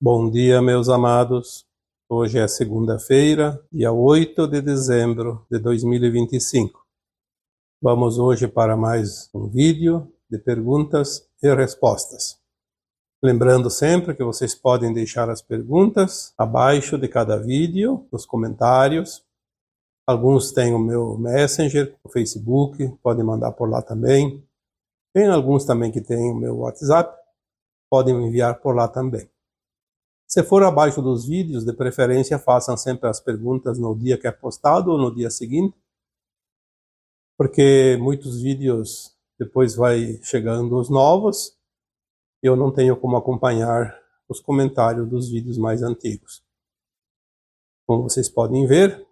Bom dia, meus amados. Hoje é segunda-feira, dia 8 de dezembro de 2025. Vamos hoje para mais um vídeo de perguntas e respostas. Lembrando sempre que vocês podem deixar as perguntas abaixo de cada vídeo, nos comentários. Alguns têm o meu Messenger, o Facebook, podem mandar por lá também. Tem alguns também que têm o meu WhatsApp, podem enviar por lá também. Se for abaixo dos vídeos, de preferência, façam sempre as perguntas no dia que é postado ou no dia seguinte, porque muitos vídeos depois vai chegando os novos e eu não tenho como acompanhar os comentários dos vídeos mais antigos. Como vocês podem ver,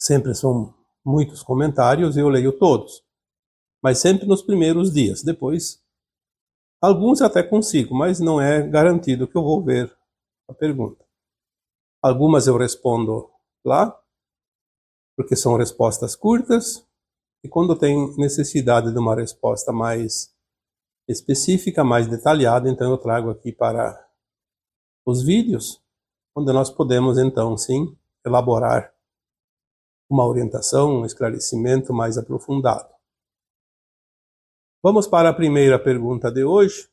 sempre são muitos comentários e eu leio todos, mas sempre nos primeiros dias. Depois, alguns até consigo, mas não é garantido que eu vou ver a pergunta. Algumas eu respondo lá, porque são respostas curtas, e quando tem necessidade de uma resposta mais específica, mais detalhada, então eu trago aqui para os vídeos, onde nós podemos então sim elaborar uma orientação, um esclarecimento mais aprofundado. Vamos para a primeira pergunta de hoje.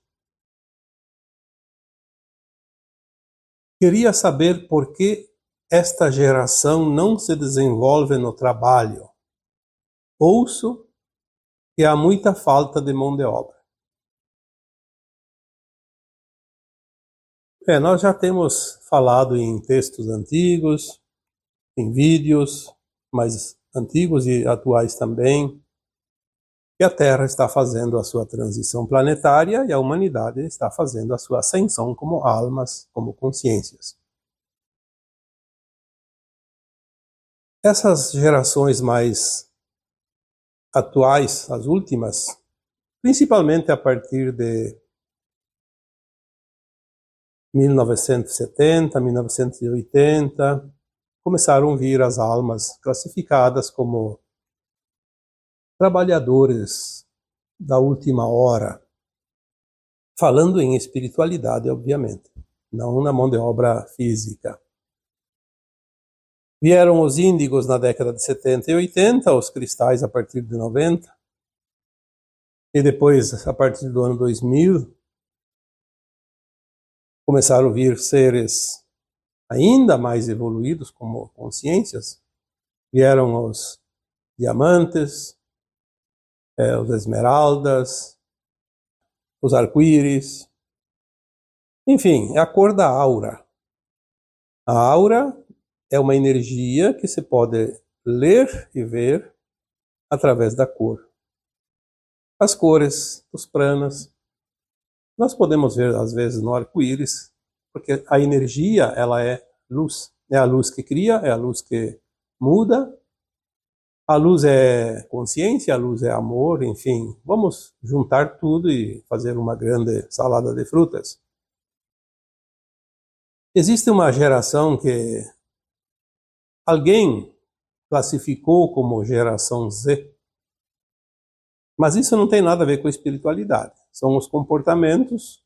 Queria saber por que esta geração não se desenvolve no trabalho. Ouço que há muita falta de mão de obra. Nós já temos falado em textos antigos, em vídeos mais antigos e atuais também, que a Terra está fazendo a sua transição planetária e a humanidade está fazendo a sua ascensão como almas, como consciências. Essas gerações mais atuais, as últimas, principalmente a partir de 1970, 1980, começaram a vir as almas classificadas como trabalhadores da última hora, falando em espiritualidade, obviamente, não na mão de obra física. Vieram os índigos na década de 70 e 80, os cristais a partir de 90, e depois, a partir do ano 2000, começaram a vir seres ainda mais evoluídos como consciências. Vieram os diamantes, os esmeraldas, os arco-íris, enfim, é a cor da aura. A aura é uma energia que se pode ler e ver através da cor. As cores dos pranas, nós podemos ver às vezes no arco-íris, porque a energia ela é luz. É a luz que cria, é a luz que muda. A luz é consciência, a luz é amor, enfim. Vamos juntar tudo e fazer uma grande salada de frutas. Existe uma geração que alguém classificou como geração Z, mas isso não tem nada a ver com a espiritualidade. São os comportamentos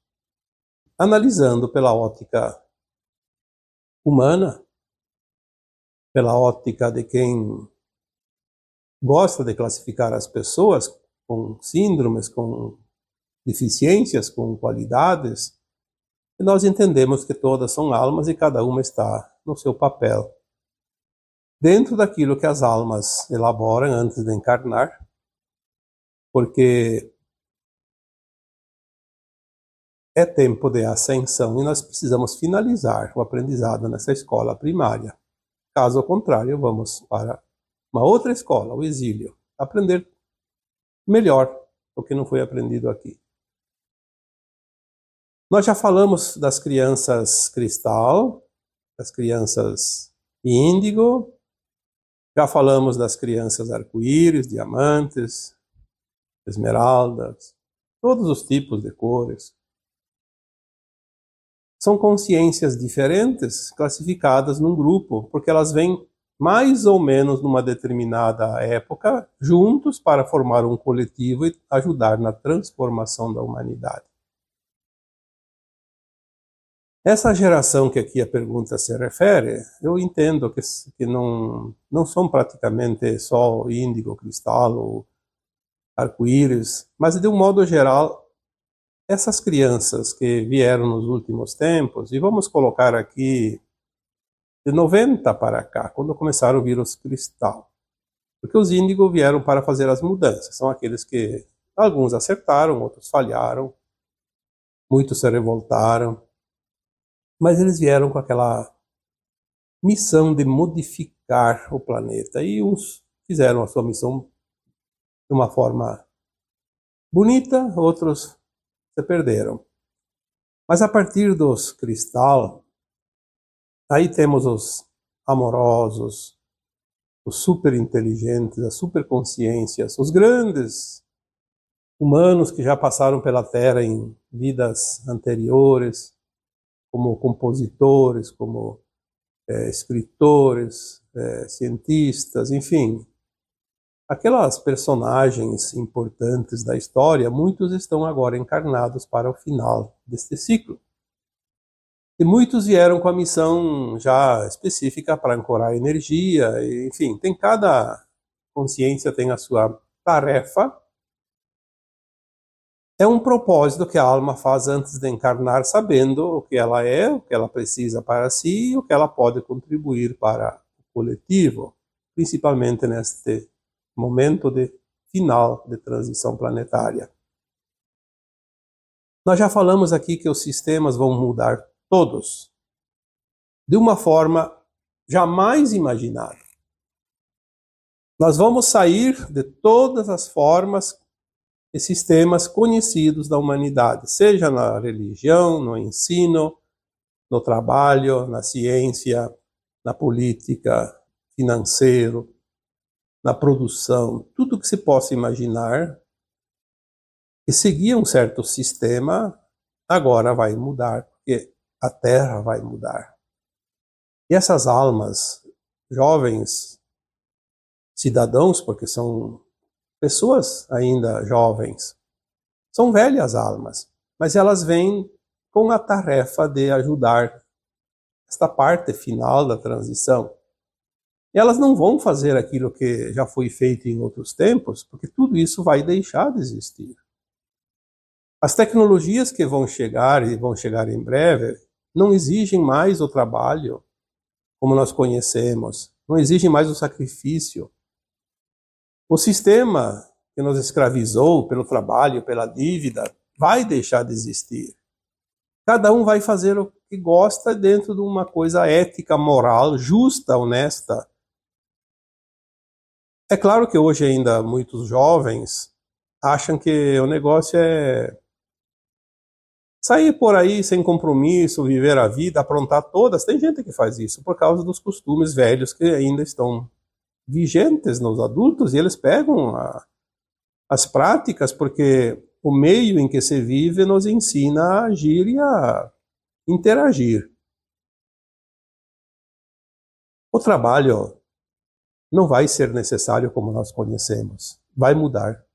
analisando pela ótica humana, pela ótica de quem gosta de classificar as pessoas com síndromes, com deficiências, com qualidades, e nós entendemos que todas são almas e cada uma está no seu papel, dentro daquilo que as almas elaboram antes de encarnar, porque é tempo de ascensão e nós precisamos finalizar o aprendizado nessa escola primária. Caso contrário, vamos para uma outra escola, o exílio, aprender melhor o que não foi aprendido aqui. Nós já falamos das crianças cristal, das crianças índigo, já falamos das crianças arco-íris, diamantes, esmeraldas, todos os tipos de cores. São consciências diferentes classificadas num grupo, porque elas vêm mais ou menos numa determinada época, juntos para formar um coletivo e ajudar na transformação da humanidade. Essa geração que aqui a pergunta se refere, eu entendo que não são praticamente só índigo, cristal ou arco-íris, mas de um modo geral, essas crianças que vieram nos últimos tempos, e vamos colocar aqui de 90 para cá, quando começaram o vírus cristal, porque os índigos vieram para fazer as mudanças, são aqueles que alguns acertaram, outros falharam, muitos se revoltaram, mas eles vieram com aquela missão de modificar o planeta, e uns fizeram a sua missão de uma forma bonita, outros se perderam. Mas a partir dos cristal, aí temos os amorosos, os super inteligentes, as super consciências, os grandes humanos que já passaram pela Terra em vidas anteriores, como compositores, como escritores, cientistas, enfim. Aquelas personagens importantes da história, muitos estão agora encarnados para o final deste ciclo. E muitos vieram com a missão já específica para ancorar energia, enfim, cada consciência tem a sua tarefa. É um propósito que a alma faz antes de encarnar, sabendo o que ela é, o que ela precisa para si e o que ela pode contribuir para o coletivo, principalmente neste momento de final de transição planetária. Nós já falamos aqui que os sistemas vão mudar todos, de uma forma jamais imaginada. Nós vamos sair de todas as formas e sistemas conhecidos da humanidade, seja na religião, no ensino, no trabalho, na ciência, na política, financeiro, na produção, tudo que se possa imaginar, que seguia um certo sistema, agora vai mudar, porque a Terra vai mudar. E essas almas, jovens cidadãos, porque são pessoas ainda jovens, são velhas almas, mas elas vêm com a tarefa de ajudar esta parte final da transição. E elas não vão fazer aquilo que já foi feito em outros tempos, porque tudo isso vai deixar de existir. As tecnologias que vão chegar e vão chegar em breve não exigem mais o trabalho como nós conhecemos, não exigem mais o sacrifício. O sistema que nos escravizou pelo trabalho, pela dívida, vai deixar de existir. Cada um vai fazer o que gosta dentro de uma coisa ética, moral, justa, honesta. É claro que hoje ainda muitos jovens acham que o negócio é sair por aí sem compromisso, viver a vida, aprontar todas. Tem gente que faz isso por causa dos costumes velhos que ainda estão vigentes nos adultos, e eles pegam as práticas porque o meio em que se vive nos ensina a agir e a interagir. O trabalho não vai ser necessário como nós conhecemos, vai mudar.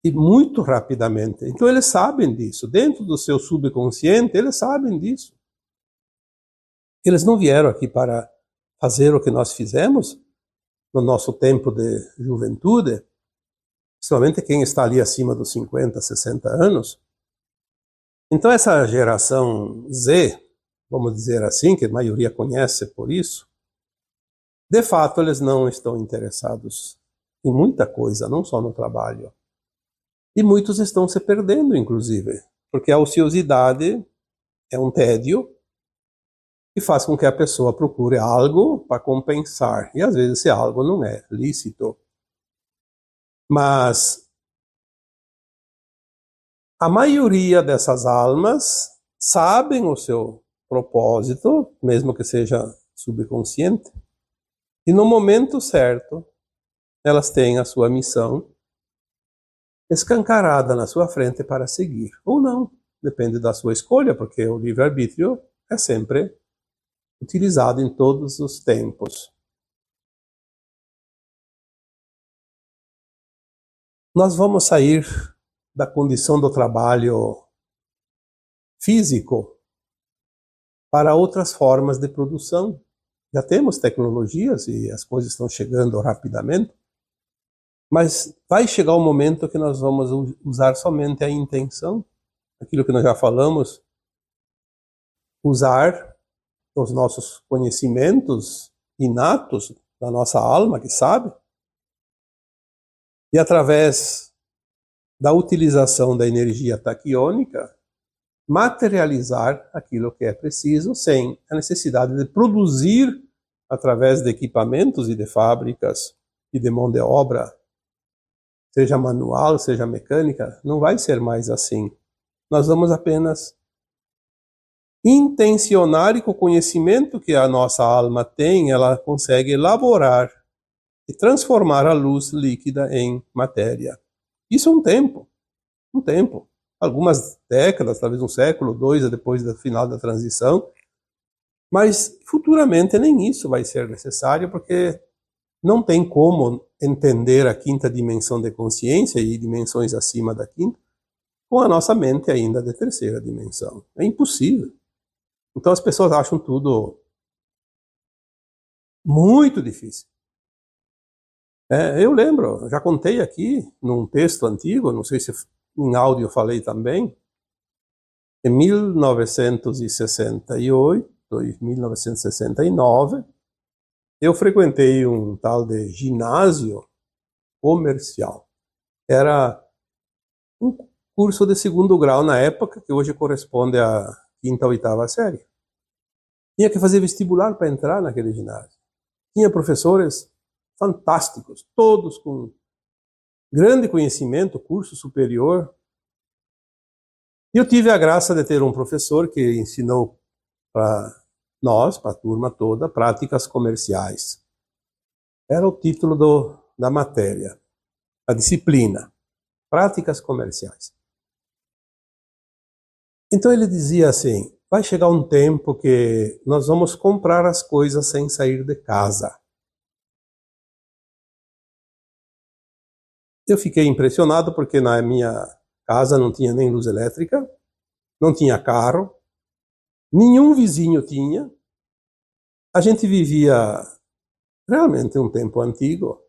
E muito rapidamente. Então eles sabem disso, dentro do seu subconsciente, eles sabem disso. Eles não vieram aqui para fazer o que nós fizemos no nosso tempo de juventude, somente quem está ali acima dos 50, 60 anos. Então essa geração Z, vamos dizer assim, que a maioria conhece por isso, de fato eles não estão interessados em muita coisa, não só no trabalho. E muitos estão se perdendo, inclusive, porque a ociosidade é um tédio que faz com que a pessoa procure algo para compensar. E às vezes esse algo não é lícito. Mas a maioria dessas almas sabem o seu propósito, mesmo que seja subconsciente, e no momento certo elas têm a sua missão escancarada na sua frente para seguir. Ou não, depende da sua escolha, porque o livre-arbítrio é sempre utilizado em todos os tempos. Nós vamos sair da condição do trabalho físico para outras formas de produção. Já temos tecnologias e as coisas estão chegando rapidamente, mas vai chegar um momento que nós vamos usar somente a intenção, aquilo que nós já falamos, usar os nossos conhecimentos inatos da nossa alma, que sabe, e através da utilização da energia taquiônica, materializar aquilo que é preciso, sem a necessidade de produzir através de equipamentos e de fábricas e de mão de obra, seja manual, seja mecânica. Não vai ser mais assim. Nós vamos apenas intencionar, e com o conhecimento que a nossa alma tem, ela consegue elaborar e transformar a luz líquida em matéria. Isso é um tempo. Algumas décadas, talvez um século, dois, depois do final da transição, mas futuramente nem isso vai ser necessário, porque não tem como entender a quinta dimensão de consciência e dimensões acima da quinta com a nossa mente ainda de terceira dimensão. É impossível. Então as pessoas acham tudo muito difícil. Eu lembro, já contei aqui num texto antigo, não sei se em áudio eu falei também, em 1968 e 1969, eu frequentei um tal de ginásio comercial. Era um curso de segundo grau na época, que hoje corresponde à quinta ou oitava série. Tinha que fazer vestibular para entrar naquele ginásio. Tinha professores fantásticos, todos com grande conhecimento, curso superior. E eu tive a graça de ter um professor que ensinou para nós, para a turma toda, práticas comerciais. Era o título da matéria, a disciplina, práticas comerciais. Então ele dizia assim: vai chegar um tempo que nós vamos comprar as coisas sem sair de casa. Eu fiquei impressionado porque na minha casa não tinha nem luz elétrica, não tinha carro, nenhum vizinho tinha. A gente vivia realmente um tempo antigo.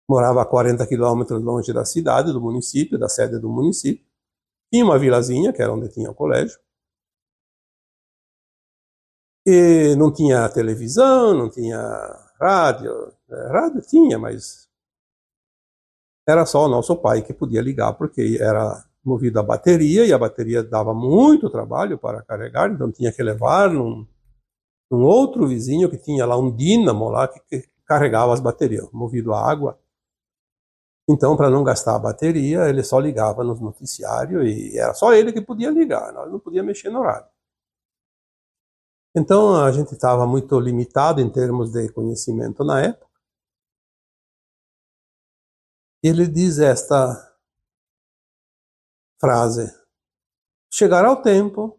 Morava a 40 quilômetros longe da cidade, do município, da sede do município. Tinha uma vilazinha, que era onde tinha o colégio. E não tinha televisão, não tinha rádio. Rádio tinha, mas era só o nosso pai que podia ligar, porque era movido a bateria, e a bateria dava muito trabalho para carregar, então tinha que levar num outro vizinho que tinha lá um dínamo lá que carregava as baterias, movido a água. Então, para não gastar a bateria, ele só ligava nos noticiários, e era só ele que podia ligar, nós não podíamos mexer no rádio. Então, a gente estava muito limitado em termos de conhecimento na época. Ele diz esta frase: chegará o tempo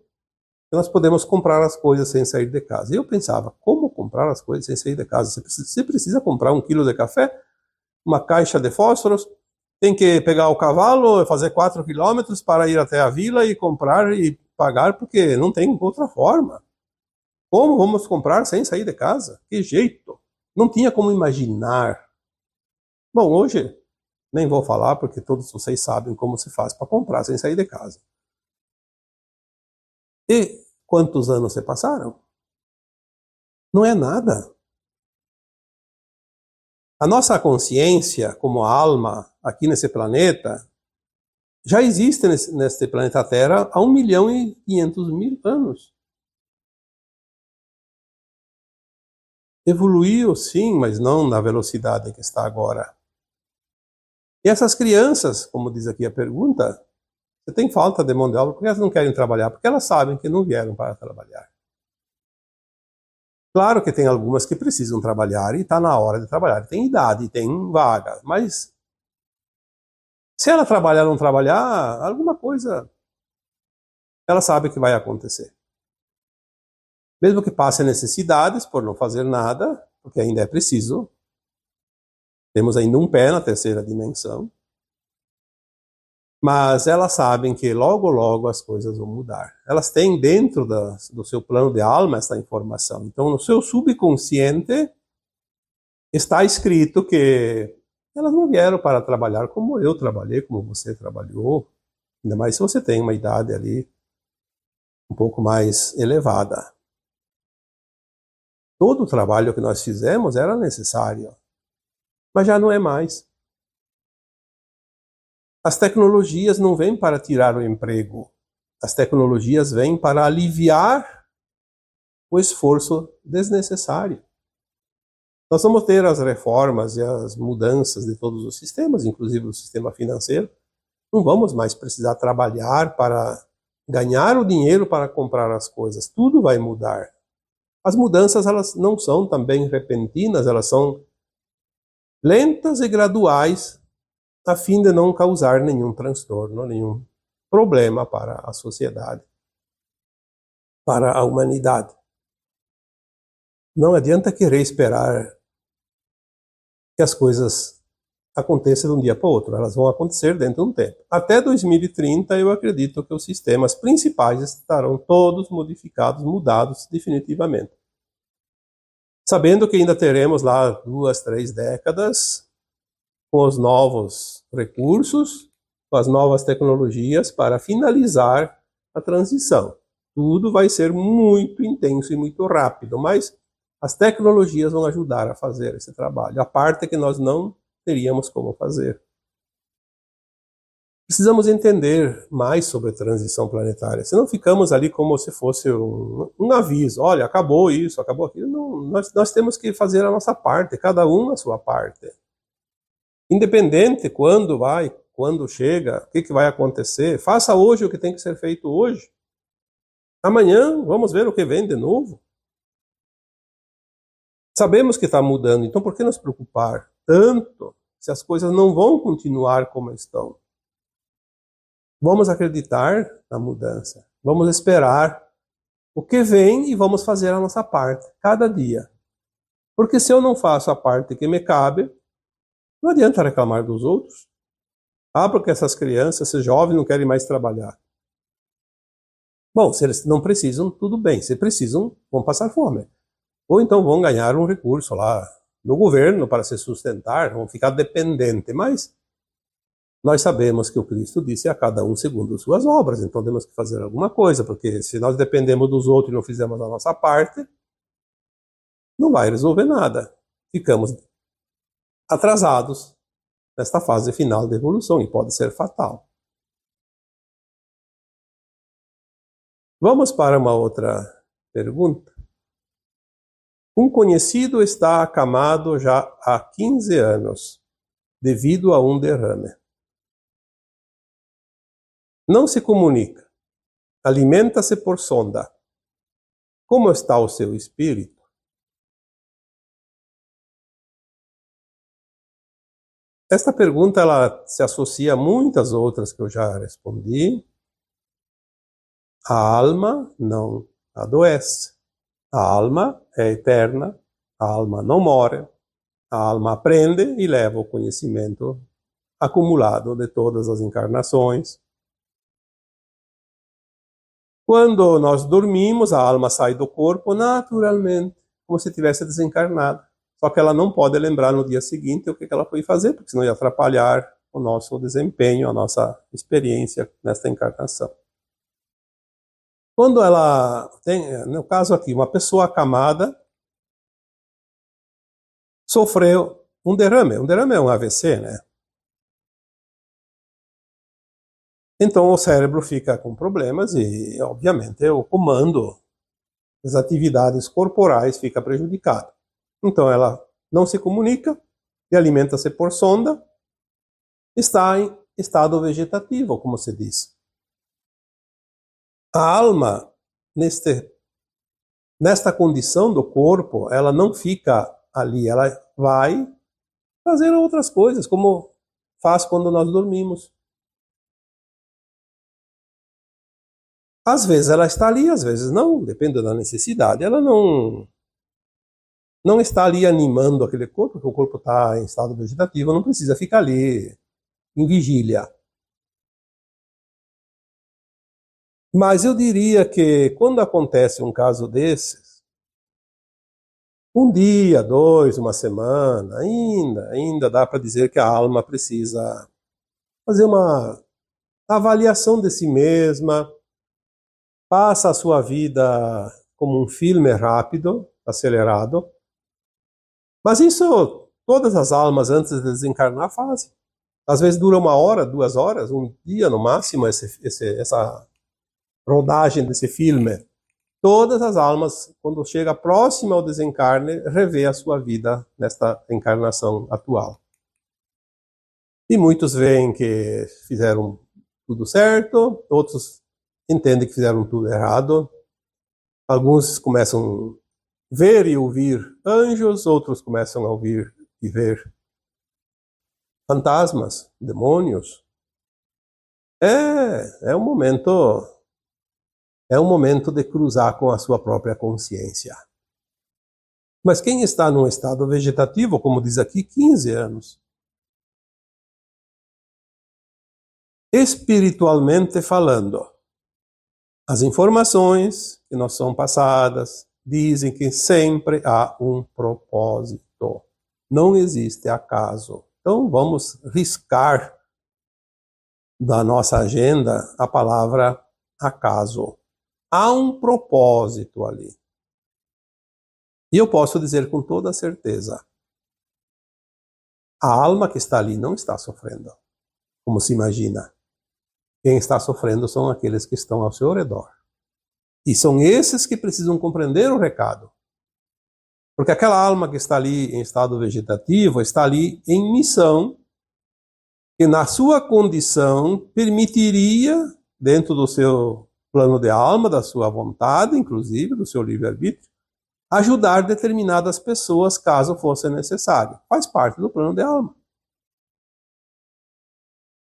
que nós podemos comprar as coisas sem sair de casa. E eu pensava, como comprar as coisas sem sair de casa? Você precisa comprar 1 quilo de café, uma caixa de fósforos, tem que pegar o cavalo, fazer 4 quilômetros para ir até a vila e comprar e pagar, porque não tem outra forma. Como vamos comprar sem sair de casa? Que jeito? Não tinha como imaginar. Bom, hoje nem vou falar, porque todos vocês sabem como se faz para comprar sem sair de casa. E quantos anos se passaram? Não é nada. A nossa consciência, como alma, aqui nesse planeta, já existe neste planeta Terra há 1.500.000 anos. Evoluiu, sim, mas não na velocidade que está agora. E essas crianças, como diz aqui a pergunta, você tem falta de mão de obra porque elas não querem trabalhar, porque elas sabem que não vieram para trabalhar. Claro que tem algumas que precisam trabalhar e está na hora de trabalhar. Tem idade, tem vaga, mas se ela trabalhar ou não trabalhar, alguma coisa ela sabe que vai acontecer. Mesmo que passe necessidades por não fazer nada, porque ainda é preciso. Temos ainda um pé na terceira dimensão. Mas elas sabem que logo, logo as coisas vão mudar. Elas têm dentro do seu plano de alma essa informação. Então, no seu subconsciente está escrito que elas não vieram para trabalhar como eu trabalhei, como você trabalhou. Ainda mais se você tem uma idade ali um pouco mais elevada. Todo o trabalho que nós fizemos era necessário, mas já não é mais. As tecnologias não vêm para tirar o emprego. As tecnologias vêm para aliviar o esforço desnecessário. Nós vamos ter as reformas e as mudanças de todos os sistemas, inclusive o sistema financeiro. Não vamos mais precisar trabalhar para ganhar o dinheiro para comprar as coisas. Tudo vai mudar. As mudanças, elas não são também repentinas, elas são lentas e graduais, a fim de não causar nenhum transtorno, nenhum problema para a sociedade, para a humanidade. Não adianta querer esperar que as coisas aconteçam de um dia para o outro, elas vão acontecer dentro de um tempo. Até 2030, eu acredito que os sistemas principais estarão todos modificados, mudados definitivamente. Sabendo que ainda teremos lá 2, 3 décadas com os novos recursos, com as novas tecnologias para finalizar a transição. Tudo vai ser muito intenso e muito rápido, mas as tecnologias vão ajudar a fazer esse trabalho. A parte que nós não teríamos como fazer. Precisamos entender mais sobre a transição planetária. Senão ficamos ali como se fosse um aviso. Olha, acabou isso, acabou aquilo. Não, nós temos que fazer a nossa parte, cada um a sua parte. Independente quando vai, quando chega, o que vai acontecer. Faça hoje o que tem que ser feito hoje. Amanhã vamos ver o que vem de novo. Sabemos que está mudando, então por que nos preocupar tanto se as coisas não vão continuar como estão? Vamos acreditar na mudança. Vamos esperar o que vem e vamos fazer a nossa parte, cada dia. Porque se eu não faço a parte que me cabe, não adianta reclamar dos outros. Ah, porque essas crianças, esses jovens não querem mais trabalhar. Bom, se eles não precisam, tudo bem. Se precisam, vão passar fome. Ou então vão ganhar um recurso lá do governo para se sustentar, vão ficar dependentes. Mas nós sabemos que o Cristo disse a cada um segundo suas obras, então temos que fazer alguma coisa, porque se nós dependemos dos outros e não fizermos a nossa parte, não vai resolver nada. Ficamos atrasados nesta fase final da evolução e pode ser fatal. Vamos para uma outra pergunta. Um conhecido está acamado já há 15 anos, devido a um derrame. Não se comunica, alimenta-se por sonda. Como está o seu espírito? Esta pergunta ela se associa a muitas outras que eu já respondi. A alma não adoece. A alma é eterna, a alma não morre, a alma aprende e leva o conhecimento acumulado de todas as encarnações. Quando nós dormimos, a alma sai do corpo naturalmente, como se tivesse desencarnado. Só que ela não pode lembrar no dia seguinte o que ela foi fazer, porque senão ia atrapalhar o nosso desempenho, a nossa experiência nesta encarnação. Quando ela tem, no caso aqui, uma pessoa acamada sofreu um derrame. Um derrame é um AVC, né? Então o cérebro fica com problemas e, obviamente, o comando das atividades corporais fica prejudicado. Então ela não se comunica e alimenta-se por sonda, está em estado vegetativo, como se diz. A alma, nesta condição do corpo, ela não fica ali, ela vai fazer outras coisas, como faz quando nós dormimos. Às vezes ela está ali, às vezes não, depende da necessidade. Ela não está ali animando aquele corpo, porque o corpo está em estado vegetativo, não precisa ficar ali em vigília. Mas eu diria que quando acontece um caso desses, um dia, dois, uma semana, ainda dá para dizer que a alma precisa fazer uma avaliação de si mesma, passa a sua vida como um filme rápido, acelerado, mas isso todas as almas antes de desencarnar fazem. Às vezes dura uma hora, 2 horas, um dia no máximo essa rodagem desse filme. Todas as almas, quando chega próxima ao desencarne, revê a sua vida nesta encarnação atual. E muitos veem que fizeram tudo certo, outros entendem que fizeram tudo errado. Alguns começam a ver e ouvir anjos, outros começam a ouvir e ver fantasmas, demônios. É um momento de cruzar com a sua própria consciência. Mas quem está num estado vegetativo, como diz aqui, 15 anos, espiritualmente falando, as informações que nos são passadas dizem que sempre há um propósito. Não existe acaso. Então vamos riscar da nossa agenda a palavra acaso. Há um propósito ali. E eu posso dizer com toda certeza, a alma que está ali não está sofrendo, como se imagina. Quem está sofrendo são aqueles que estão ao seu redor. E são esses que precisam compreender o recado. Porque aquela alma que está ali em estado vegetativo está ali em missão, que na sua condição permitiria, dentro do seu plano de alma, da sua vontade, inclusive, do seu livre-arbítrio, ajudar determinadas pessoas caso fosse necessário. Faz parte do plano de alma.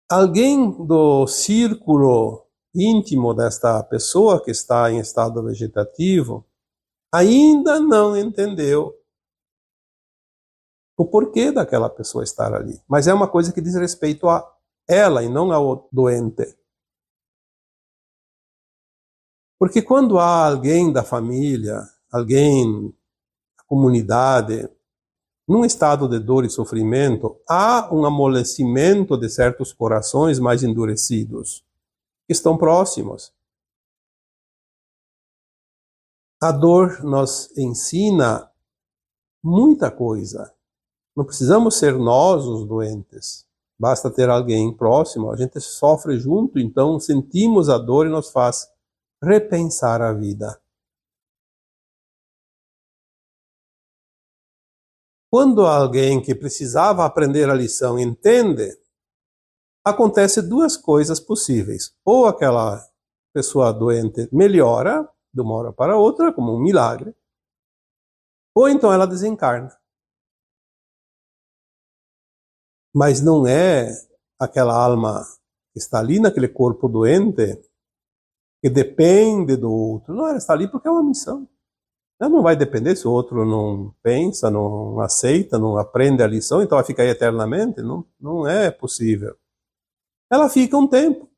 Alguém do círculo íntimo desta pessoa que está em estado vegetativo ainda não entendeu o porquê daquela pessoa estar ali. Mas é uma coisa que diz respeito a ela e não ao doente. Porque quando há alguém da família, alguém da comunidade, num estado de dor e sofrimento, há um amolecimento de certos corações mais endurecidos, que estão próximos. A dor nos ensina muita coisa. Não precisamos ser nós os doentes. Basta ter alguém próximo, a gente sofre junto, então sentimos a dor e nos faz repensar a vida. Quando alguém que precisava aprender a lição entende, acontece duas coisas possíveis. Ou aquela pessoa doente melhora de uma hora para outra, como um milagre, ou então ela desencarna. Mas não é aquela alma que está ali naquele corpo doente que depende do outro. Não, ela está ali porque é uma missão. Ela não vai depender se o outro não pensa, não aceita, não aprende a lição, então vai ficar aí eternamente. Não, não é possível. Ela fica um tempo.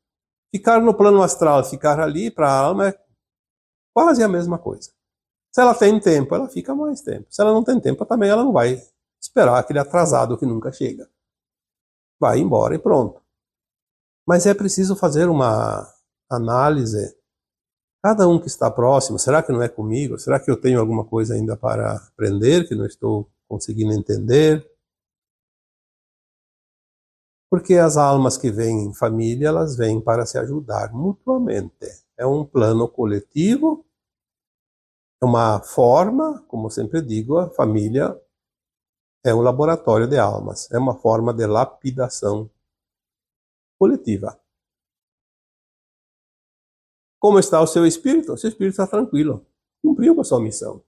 Ficar no plano astral, ficar ali para a alma é quase a mesma coisa. Se ela tem tempo, ela fica mais tempo. Se ela não tem tempo, também ela não vai esperar aquele atrasado que nunca chega. Vai embora e pronto. Mas é preciso fazer uma análise. Cada um que está próximo, será que não é comigo? Será que eu tenho alguma coisa ainda para aprender que não estou conseguindo entender? Porque as almas que vêm em família, elas vêm para se ajudar mutuamente. É um plano coletivo, é uma forma, como sempre digo, a família é um laboratório de almas, é uma forma de lapidação coletiva. Como está o seu espírito? O seu espírito está tranquilo, cumpriu com a sua missão.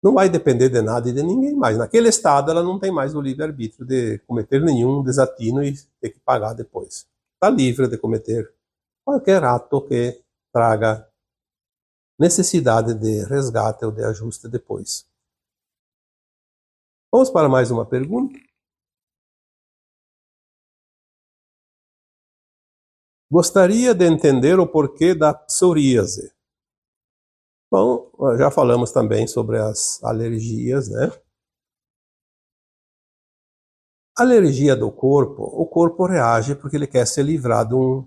Não vai depender de nada e de ninguém mais. Naquele estado, ela não tem mais o livre-arbítrio de cometer nenhum desatino e ter que pagar depois. Está livre de cometer qualquer ato que traga necessidade de resgate ou de ajuste depois. Vamos para mais uma pergunta. Gostaria de entender o porquê da psoríase. Bom, já falamos também sobre as alergias, né? Alergia do corpo, o corpo reage porque ele quer se livrar de um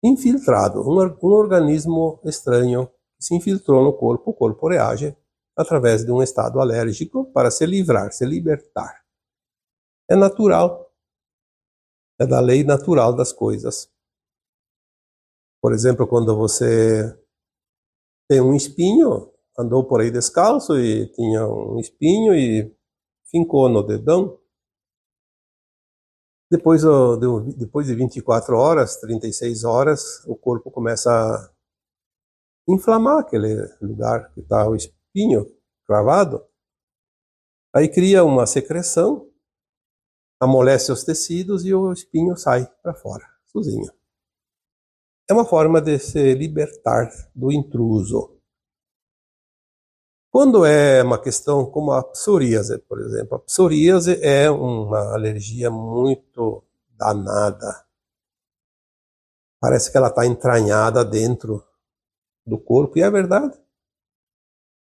infiltrado, um organismo estranho que se infiltrou no corpo. O corpo reage através de um estado alérgico para se livrar, se libertar. É natural, é da lei natural das coisas. Por exemplo, quando você tem um espinho, andou por aí descalço e tinha um espinho e fincou no dedão. Depois de 24 horas, 36 horas, o corpo começa a inflamar aquele lugar que está o espinho cravado. Aí cria uma secreção, amolece os tecidos e o espinho sai para fora, sozinho. É uma forma de se libertar do intruso. Quando é uma questão como a psoríase, por exemplo, a psoríase é uma alergia muito danada. Parece que ela está entranhada dentro do corpo, e é verdade.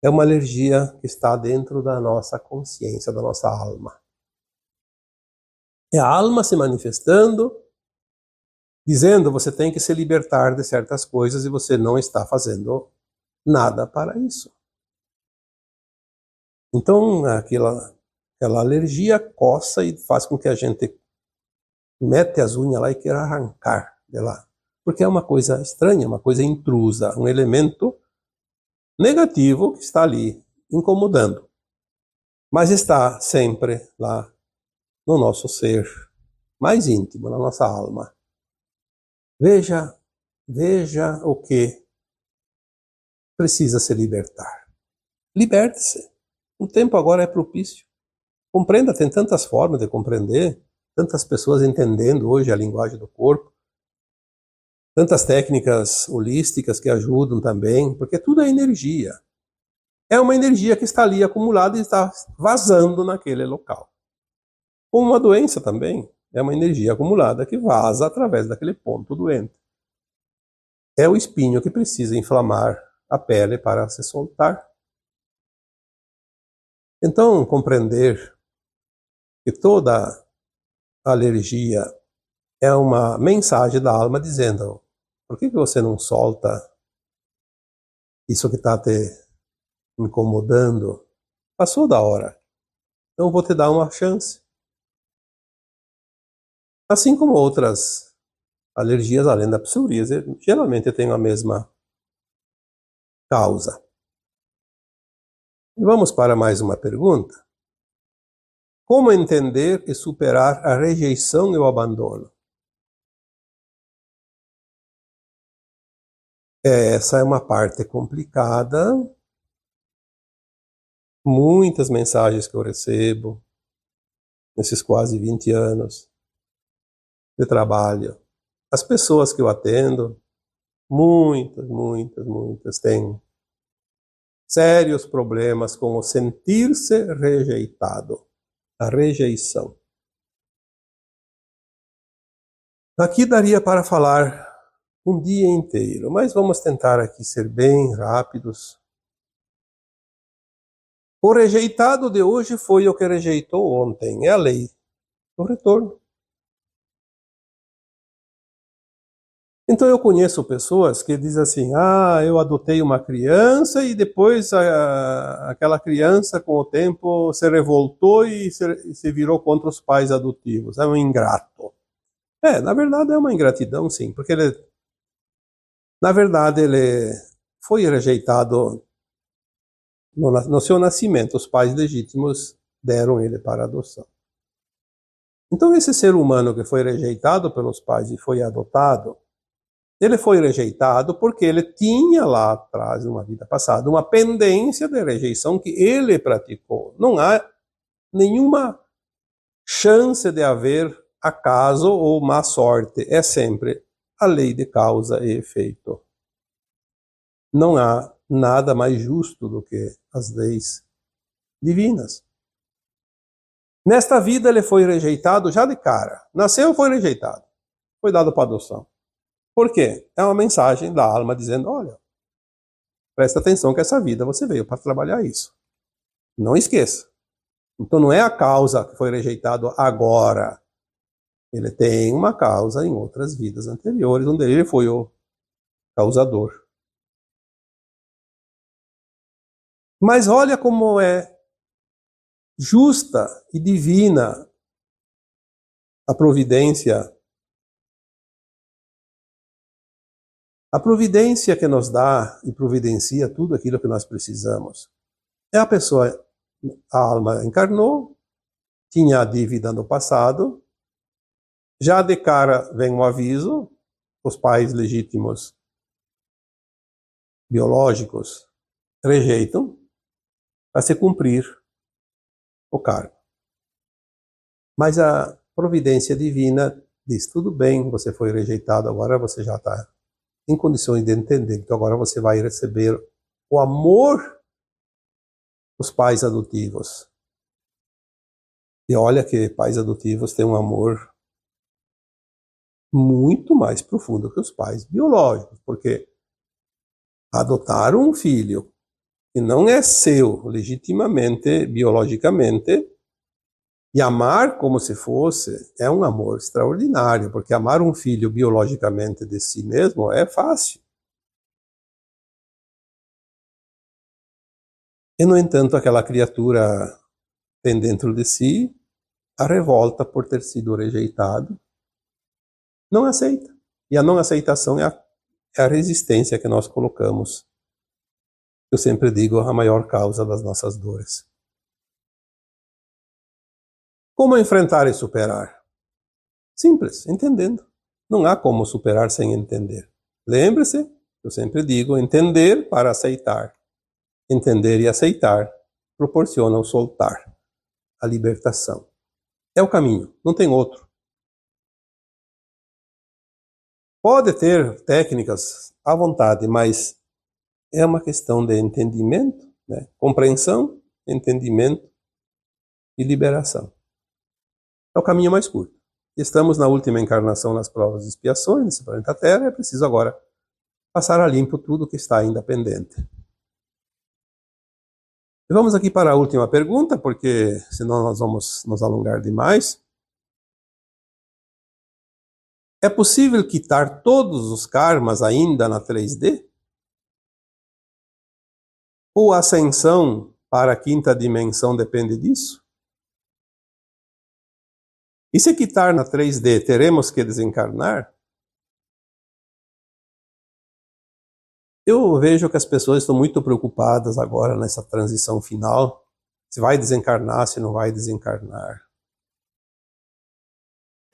É uma alergia que está dentro da nossa consciência, da nossa alma. É a alma se manifestando, dizendo: você tem que se libertar de certas coisas e você não está fazendo nada para isso. Então, aquela alergia coça e faz com que a gente mete as unhas lá e queira arrancar de lá. Porque é uma coisa estranha, uma coisa intrusa, um elemento negativo que está ali, incomodando. Mas está sempre lá no nosso ser mais íntimo, na nossa alma. Veja o que precisa se libertar. Liberte-se. O tempo agora é propício. Compreenda, tem tantas formas de compreender, tantas pessoas entendendo hoje a linguagem do corpo, tantas técnicas holísticas que ajudam também, porque tudo é energia. É uma energia que está ali acumulada e está vazando naquele local. Como uma doença também, é uma energia acumulada que vaza através daquele ponto doente. É o espinho que precisa inflamar a pele para se soltar. Então, compreender que toda alergia é uma mensagem da alma dizendo: por que você não solta isso que está te incomodando? Passou da hora. Então eu vou te dar uma chance. Assim como outras alergias, além da psoríase, geralmente tem a mesma causa. E vamos para mais uma pergunta. Como entender e superar a rejeição e o abandono? Essa é uma parte complicada. Muitas mensagens que eu recebo nesses quase 20 anos de trabalho. As pessoas que eu atendo, muitas têm sérios problemas com o sentir-se rejeitado, a rejeição. Aqui daria para falar um dia inteiro, mas vamos tentar aqui ser bem rápidos. O rejeitado de hoje foi o que rejeitou ontem, é a lei do retorno. Então eu conheço pessoas que dizem assim: eu adotei uma criança e depois aquela criança com o tempo se revoltou e se virou contra os pais adotivos. É um ingrato. Na verdade é uma ingratidão, sim, porque na verdade ele foi rejeitado no seu nascimento. Os pais legítimos deram ele para adoção. Então esse ser humano que foi rejeitado pelos pais e foi adotado, ele foi rejeitado porque ele tinha lá atrás, numa vida passada, uma pendência de rejeição que ele praticou. Não há nenhuma chance de haver acaso ou má sorte. É sempre a lei de causa e efeito. Não há nada mais justo do que as leis divinas. Nesta vida ele foi rejeitado já de cara. Nasceu, foi rejeitado. Foi dado para adoção. Por quê? É uma mensagem da alma dizendo, olha, presta atenção que essa vida você veio para trabalhar isso. Não esqueça. Então não é a causa que foi rejeitado agora. Ele tem uma causa em outras vidas anteriores, onde ele foi o causador. Mas olha como é justa e divina a providência. A providência que nos dá e providencia tudo aquilo que nós precisamos. É a pessoa, a alma encarnou, tinha a dívida no passado, já de cara vem um aviso, os pais legítimos biológicos rejeitam para se cumprir o cargo. Mas a providência divina diz, tudo bem, você foi rejeitado, agora você já está em condições de entender, então agora você vai receber o amor dos pais adotivos. E olha que pais adotivos têm um amor muito mais profundo que os pais biológicos, porque adotaram um filho que não é seu legitimamente, biologicamente, e amar como se fosse é um amor extraordinário, porque amar um filho biologicamente de si mesmo é fácil. E, no entanto, aquela criatura tem dentro de si a revolta por ter sido rejeitado, não aceita. E a não aceitação é a resistência que nós colocamos. Eu sempre digo, a maior causa das nossas dores. Como enfrentar e superar? Simples, entendendo. Não há como superar sem entender. Lembre-se, eu sempre digo, entender para aceitar. Entender e aceitar proporcionam soltar, a libertação. É o caminho, não tem outro. Pode ter técnicas à vontade, mas é uma questão de entendimento, né? Compreensão, entendimento e liberação. É o caminho mais curto. Estamos na última encarnação nas provas e expiações nesse planeta Terra, é preciso agora passar a limpo tudo que está ainda pendente. E vamos aqui para a última pergunta, porque senão nós vamos nos alongar demais. É possível quitar todos os karmas ainda na 3D? Ou a ascensão para a quinta dimensão depende disso? E se quitar na 3D, teremos que desencarnar? Eu vejo que as pessoas estão muito preocupadas agora nessa transição final. Se vai desencarnar, se não vai desencarnar.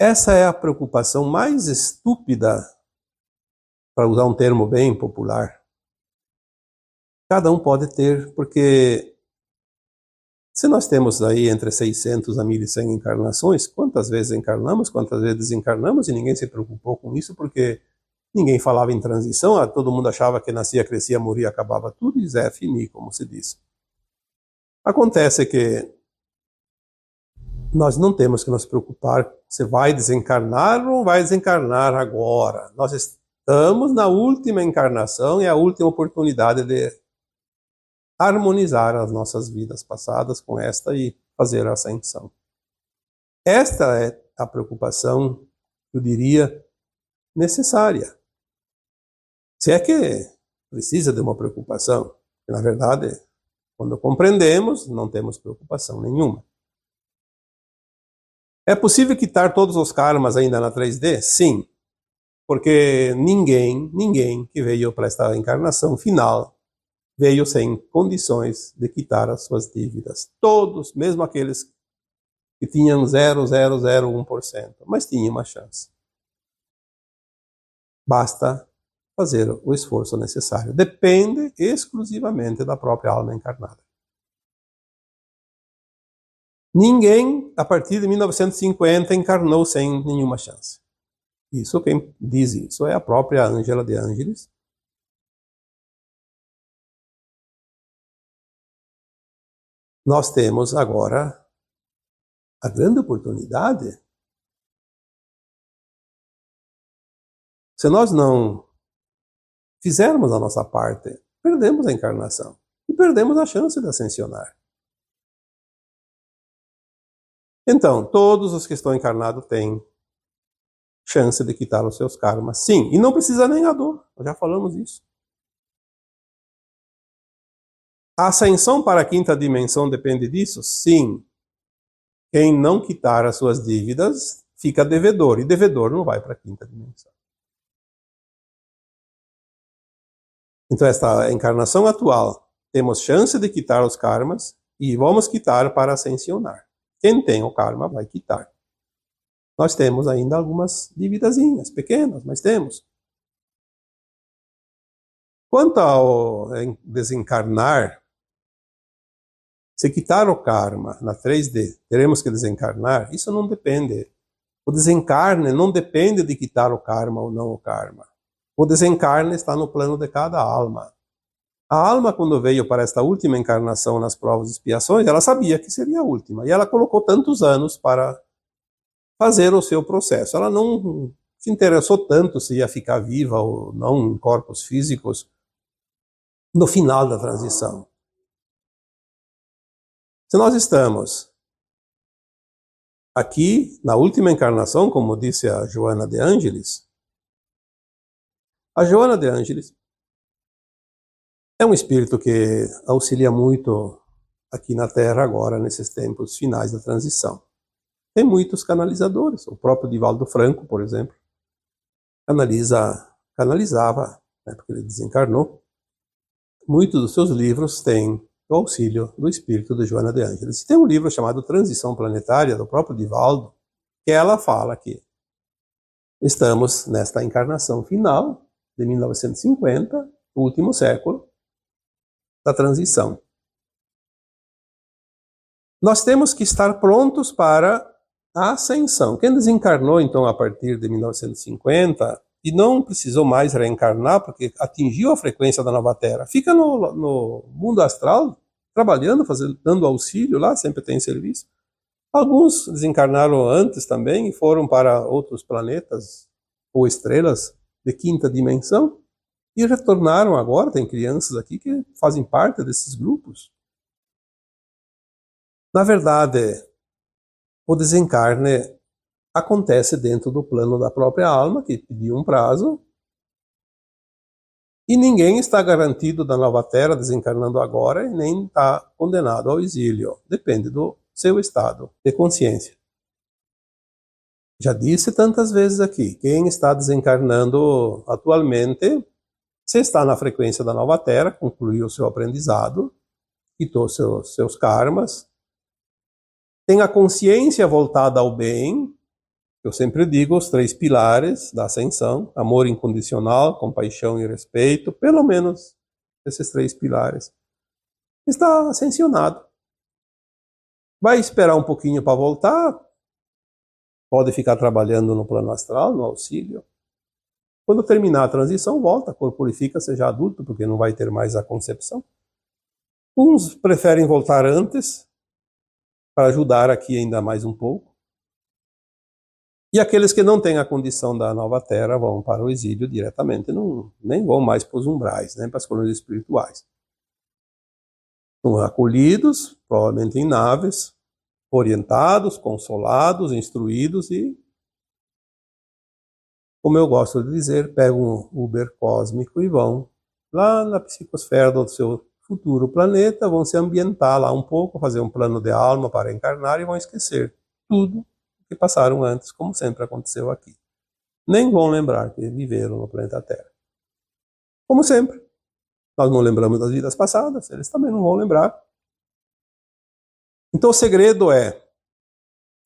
Essa é a preocupação mais estúpida, para usar um termo bem popular. Cada um pode ter, porque se nós temos aí entre 600 a 1.100 encarnações, quantas vezes encarnamos, quantas vezes desencarnamos, e ninguém se preocupou com isso, porque ninguém falava em transição, todo mundo achava que nascia, crescia, morria, acabava tudo, e Zé fini, como se diz. Acontece que nós não temos que nos preocupar se vai desencarnar ou não vai desencarnar agora. Nós estamos na última encarnação e a última oportunidade de harmonizar as nossas vidas passadas com esta e fazer a ascensão. Esta é a preocupação, eu diria, necessária. Se é que precisa de uma preocupação, que na verdade, quando compreendemos, não temos preocupação nenhuma. É possível quitar todos os karmas ainda na 3D? Sim, porque ninguém que veio para esta encarnação final veio sem condições de quitar as suas dívidas. Todos, mesmo aqueles que tinham 0,001%, mas tinham uma chance. Basta fazer o esforço necessário. Depende exclusivamente da própria alma encarnada. Ninguém, a partir de 1950, encarnou sem nenhuma chance. Isso, quem diz isso é a própria Ângela de Ângeles. Nós temos agora a grande oportunidade Se nós não fizermos a nossa parte, perdemos a encarnação e perdemos a chance de ascensionar. Então, todos os que estão encarnados têm chance de quitar os seus karmas. Sim, e não precisa nem a dor, nós já falamos isso. A ascensão para a quinta dimensão depende disso? Sim. Quem não quitar as suas dívidas fica devedor, e devedor não vai para a quinta dimensão. Então, esta encarnação atual, temos chance de quitar os karmas e vamos quitar para ascensionar. Quem tem o karma vai quitar. Nós temos ainda algumas dívidazinhas, pequenas, mas temos. Quanto ao desencarnar, se quitar o karma na 3D, teremos que desencarnar, isso não depende. O desencarne não depende de quitar o karma ou não o karma. O desencarne está no plano de cada alma. A alma, quando veio para esta última encarnação nas provas e expiações, ela sabia que seria a última. E ela colocou tantos anos para fazer o seu processo. Ela não se interessou tanto se ia ficar viva ou não em corpos físicos no final da transição. Se nós estamos aqui na última encarnação, como disse a Joana de Ângeles, a Joana de Ângeles é um espírito que auxilia muito aqui na Terra agora, nesses tempos finais da transição. Tem muitos canalizadores. O próprio Divaldo Franco, por exemplo, canalizava, né, porque ele desencarnou. Muitos dos seus livros têm o auxílio do espírito de Joana de Ângeles. E tem um livro chamado Transição Planetária, do próprio Divaldo, que ela fala que estamos nesta encarnação final de 1950, o último século da transição. Nós temos que estar prontos para a ascensão. Quem desencarnou, então, a partir de 1950 e não precisou mais reencarnar porque atingiu a frequência da nova Terra, fica no mundo astral, trabalhando, dando auxílio lá, sempre tem serviço. Alguns desencarnaram antes também e foram para outros planetas ou estrelas de quinta dimensão e retornaram agora. Tem crianças aqui que fazem parte desses grupos. Na verdade, o desencarne acontece dentro do plano da própria alma, que pediu um prazo, e ninguém está garantido da nova Terra desencarnando agora e nem está condenado ao exílio. Depende do seu estado de consciência. Já disse tantas vezes aqui, quem está desencarnando atualmente, se está na frequência da nova Terra, concluiu o seu aprendizado, quitou seus karmas, tem a consciência voltada ao bem. Eu sempre digo os 3 pilares da ascensão: amor incondicional, compaixão e respeito, pelo menos esses 3 pilares. Está ascensionado. Vai esperar um pouquinho para voltar, pode ficar trabalhando no plano astral, no auxílio. Quando terminar a transição, volta, corporifica, seja adulto, porque não vai ter mais a concepção. Uns preferem voltar antes, para ajudar aqui ainda mais um pouco. E aqueles que não têm a condição da nova Terra vão para o exílio diretamente, nem vão mais para os umbrais, nem para as colônias espirituais. São acolhidos, provavelmente em naves, orientados, consolados, instruídos e, como eu gosto de dizer, pegam um Uber cósmico e vão lá na psicosfera do seu futuro planeta, vão se ambientar lá um pouco, fazer um plano de alma para encarnar e vão esquecer tudo que passaram antes, como sempre aconteceu aqui. Nem vão lembrar que viveram no planeta Terra. Como sempre, nós não lembramos das vidas passadas, eles também não vão lembrar. Então o segredo é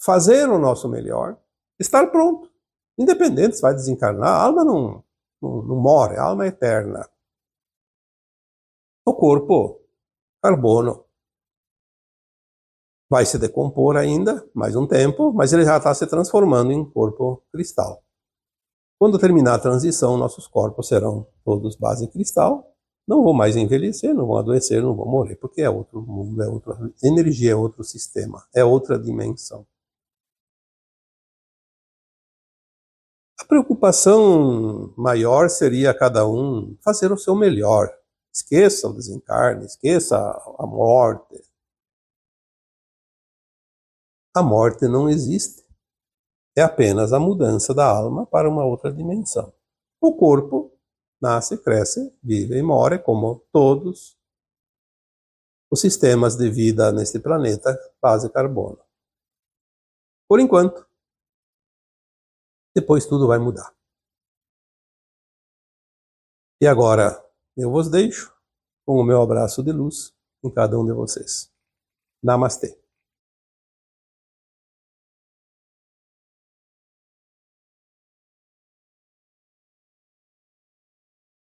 fazer o nosso melhor, estar pronto, independente se vai desencarnar. A alma não morre, a alma é eterna. O corpo, carbono, vai se decompor ainda mais um tempo, mas ele já está se transformando em corpo cristal. Quando terminar a transição, nossos corpos serão todos base cristal, não vão mais envelhecer, não vão adoecer, não vão morrer, porque é outro mundo, é outra energia, é outro sistema, é outra dimensão. preocupação maior seria cada um fazer o seu melhor. Esqueça o desencarne, esqueça a morte. A morte não existe. É apenas a mudança da alma para uma outra dimensão. O corpo nasce, cresce, vive e morre, como todos os sistemas de vida neste planeta base carbono. Por enquanto. Depois tudo vai mudar. E agora eu vos deixo com o meu abraço de luz em cada um de vocês. Namastê.